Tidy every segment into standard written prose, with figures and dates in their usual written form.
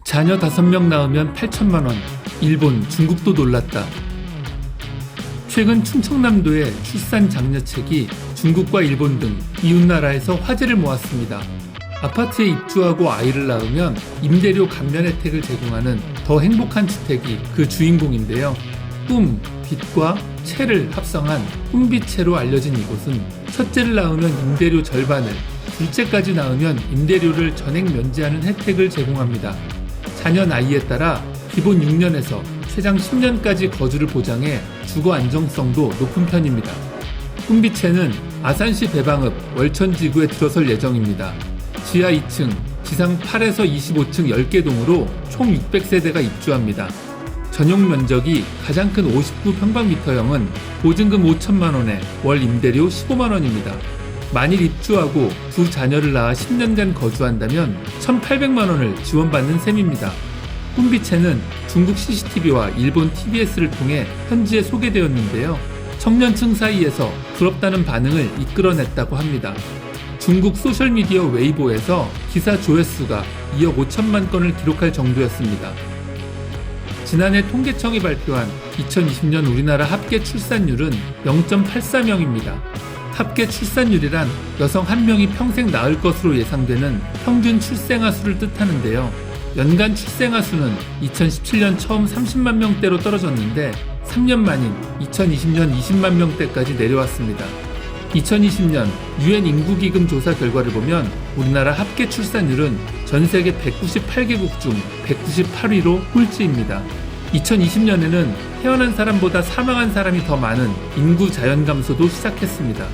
자녀 5명 낳으면 8천만 원. 일본, 중국도 놀랐다. 최근 충청남도의 출산 장려책이 중국과 일본 등 이웃나라에서 화제를 모았습니다. 아파트에 입주하고 아이를 낳으면 임대료 감면 혜택을 제공하는 더 행복한 주택이 그 주인공인데요. 꿈, 빛과 채를 합성한 꿈빛채로 알려진 이곳은 첫째를 낳으면 임대료 절반을, 둘째까지 낳으면 임대료를 전액 면제하는 혜택을 제공합니다. 자녀 나이에 따라 기본 6년에서 최장 10년까지 거주를 보장해 주거 안정성도 높은 편입니다. 꿈빛채는 아산시 배방읍 월천지구에 들어설 예정입니다. 지하 2층, 지상 8에서 25층 10개 동으로 총 600세대가 입주합니다. 전용 면적이 가장 큰 59평방미터형은 보증금 5천만원에 월 임대료 15만원입니다. 만일 입주하고 두 자녀를 낳아 10년간 거주한다면 1,800만원을 지원받는 셈입니다. 꿈빛채는 중국 CCTV와 일본 TBS를 통해 현지에 소개되었는데요. 청년층 사이에서 부럽다는 반응을 이끌어냈다고 합니다. 중국 소셜미디어 웨이보에서 기사 조회수가 2억 5천만 건을 기록할 정도였습니다. 지난해 통계청이 발표한 2020년 우리나라 합계 출산율은 0.84명입니다. 합계 출산율이란 여성 1명이 평생 낳을 것으로 예상되는 평균 출생아 수를 뜻하는데요. 연간 출생아 수는 2017년 처음 30만 명대로 떨어졌는데 3년 만인 2020년 20만 명대까지 내려왔습니다. 2020년 UN 인구기금 조사 결과를 보면 우리나라 합계 출산율은 전 세계 198개국 중 198위로 꼴찌입니다. 2020년에는 태어난 사람보다 사망한 사람이 더 많은 인구 자연 감소도 시작했습니다.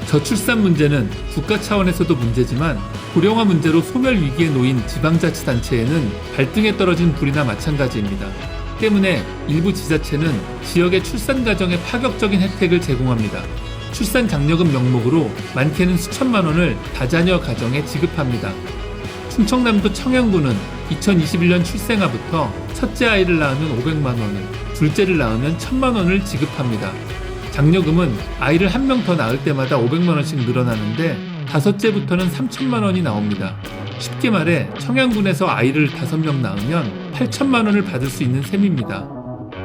저출산 문제는 국가 차원에서도 문제지만 고령화 문제로 소멸 위기에 놓인 지방자치단체에는 발등에 떨어진 불이나 마찬가지입니다. 때문에 일부 지자체는 지역의 출산 가정에 파격적인 혜택을 제공합니다. 출산 장려금 명목으로 많게는 수천만 원을 다자녀 가정에 지급합니다. 충청남도 청양군은 2021년 출생아부터 첫째 아이를 낳으면 500만 원을, 둘째를 낳으면 1,000만 원을 지급합니다. 장려금은 아이를 한 명 더 낳을 때마다 500만 원씩 늘어나는데 다섯째부터는 3천만 원이 나옵니다. 쉽게 말해 청양군에서 아이를 5명 낳으면 8천만 원을 받을 수 있는 셈입니다.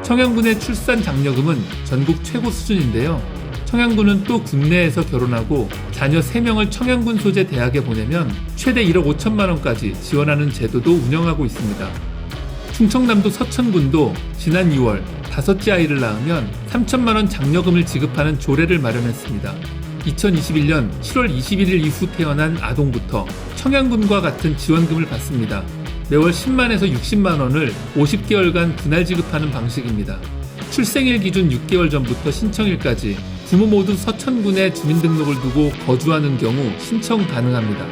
청양군의 출산 장려금은 전국 최고 수준인데요. 청양군은 또 국내에서 결혼하고 자녀 3명을 청양군 소재 대학에 보내면 최대 1억 5천만 원까지 지원하는 제도도 운영하고 있습니다. 충청남도 서천군도 지난 2월 다섯째 아이를 낳으면 3천만 원 장려금을 지급하는 조례를 마련했습니다. 2021년 7월 21일 이후 태어난 아동부터 청양군과 같은 지원금을 받습니다. 매월 10만에서 60만 원을 50개월간 분할 지급하는 방식입니다. 출생일 기준 6개월 전부터 신청일까지 부모 모두 서천군에 주민등록을 두고 거주하는 경우 신청 가능합니다.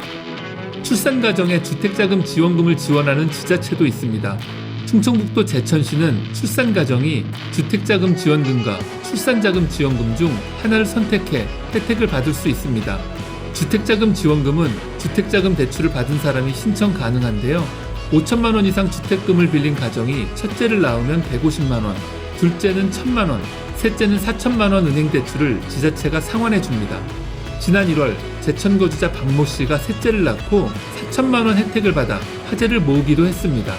출산가정에 주택자금 지원금을 지원하는 지자체도 있습니다. 충청북도 제천시는 출산가정이 주택자금 지원금과 출산자금 지원금 중 하나를 선택해 혜택을 받을 수 있습니다. 주택자금 지원금은 주택자금 대출을 받은 사람이 신청 가능한데요. 5천만 원 이상 주택금을 빌린 가정이 첫째를 낳으면 150만 원, 둘째는 1,000만 원, 셋째는 4천만 원 은행 대출을 지자체가 상환해 줍니다. 지난 1월 제천 거주자 박모 씨가 셋째를 낳고 4천만 원 혜택을 받아 화제를 모으기도 했습니다.